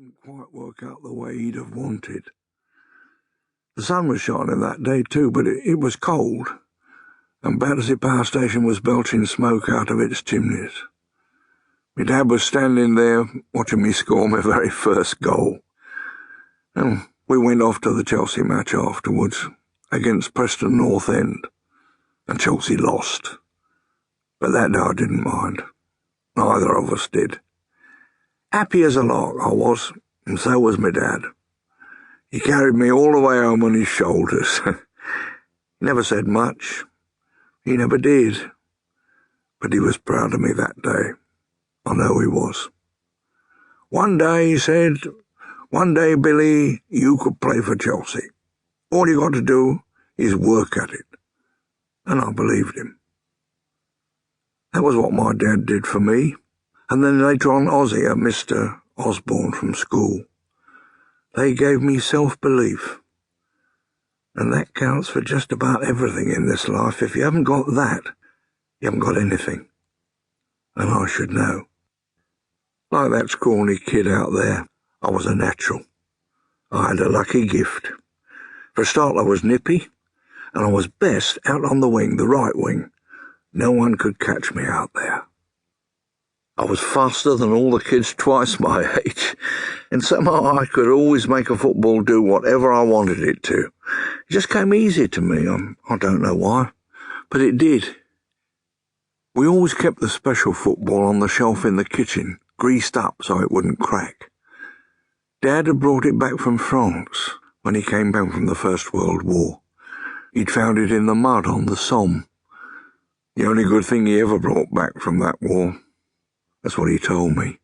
didn't quite work out the way he'd have wanted. The sun was shining that day too, but it was cold, and Battersea Power Station was belching smoke out of its chimneys. My dad was standing there watching me score my very first goal, and we went off to the Chelsea match afterwards against Preston North End, and Chelsea lost. But that day I didn't mind. Neither of us did. Happy as a lark I was, and so was my dad. He carried me all the way home on his shoulders. He never said much. He never did. But he was proud of me that day. I know he was. "One day," he said, "one day, Billy, you could play for Chelsea. All you got to do is work at it." And I believed him. That was what my dad did for me. And then later on, Ozzy and Mr. Osborne from school. They gave me self-belief. And that counts for just about everything in this life. If you haven't got that, you haven't got anything. And I should know. Like that scrawny kid out there, I was a natural. I had a lucky gift. For a start, I was nippy, and I was best out on the wing, the right wing. No one could catch me out there. I was faster than all the kids twice my age, and somehow I could always make a football do whatever I wanted it to. It just came easy to me. I don't know why, but it did. We always kept the special football on the shelf in the kitchen, greased up so it wouldn't crack. Dad had brought it back from France when he came back from the First World War. He'd found it in the mud on the Somme. The only good thing he ever brought back from that war. That's what he told me.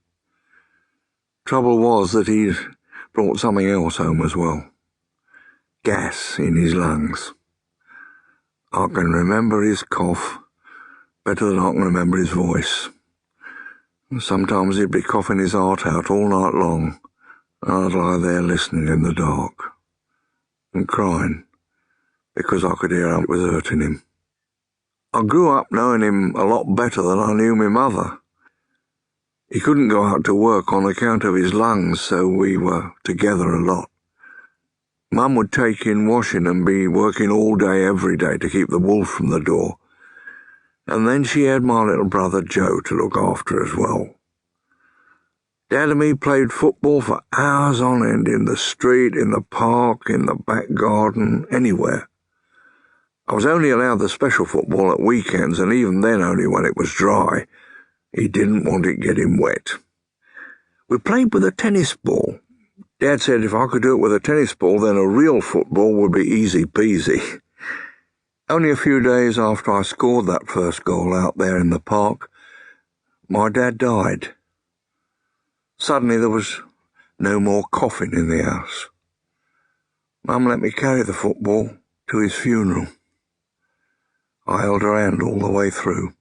Trouble was that he'd brought something else home as well. Gas in his lungs. I can remember his cough better than I can remember his voice. Sometimes he'd be coughing his heart out all night long, and I'd lie there listening in the dark and crying because I could hear how it was hurting him. I grew up knowing him a lot better than I knew my mother. He couldn't go out to work on account of his lungs, so we were together a lot. Mum would take in washing and be working all day every day to keep the wolf from the door, and then she had my little brother Joe to look after as well. Dad and me played football for hours on end in the street, in the park, in the back garden, anywhere. I was only allowed the special football at weekends, and even then only when it was dry. He didn't want it getting wet. We played with a tennis ball. Dad said if I could do it with a tennis ball, then a real football would be easy peasy. Only a few days after I scored that first goal out there in the park, my dad died. Suddenly there was no more coughing in the house. Mum let me carry the football to his funeral. I held her hand all the way through.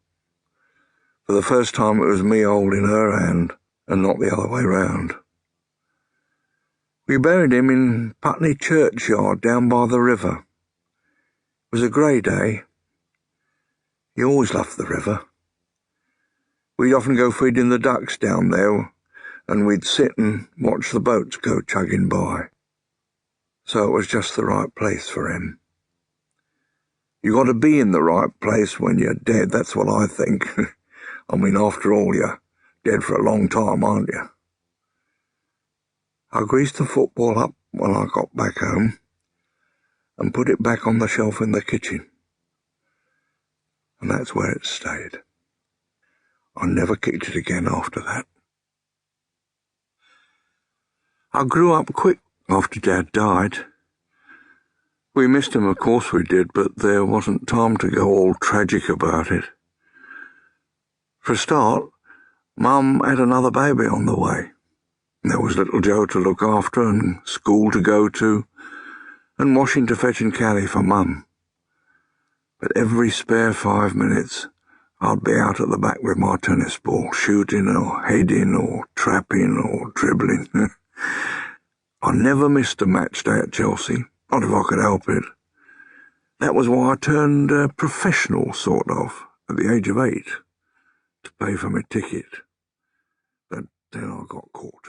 For the first time it was me holding her hand and not the other way round. We buried him in Putney churchyard down by the river. It was a grey day. He always loved the river. We'd often go feeding the ducks down there, and we'd sit and watch the boats go chugging by. So it was just the right place for him. You got to be in the right place when you're dead, that's what I think. I mean, after all, you're dead for a long time, aren't you? I greased the football up when I got back home and put it back on the shelf in the kitchen. And that's where it stayed. I never kicked it again after that. I grew up quick after Dad died. We missed him, of course we did, but there wasn't time to go all tragic about it. For a start, Mum had another baby on the way. There was little Joe to look after and school to go to, and washing to fetch and carry for Mum. But every spare 5 minutes, I'd be out at the back with my tennis ball, shooting or heading or trapping or dribbling. I never missed a match day at Chelsea, not if I could help it. That was why I turned professional, sort of, at the age of 8. To pay for my ticket, but then I got caught.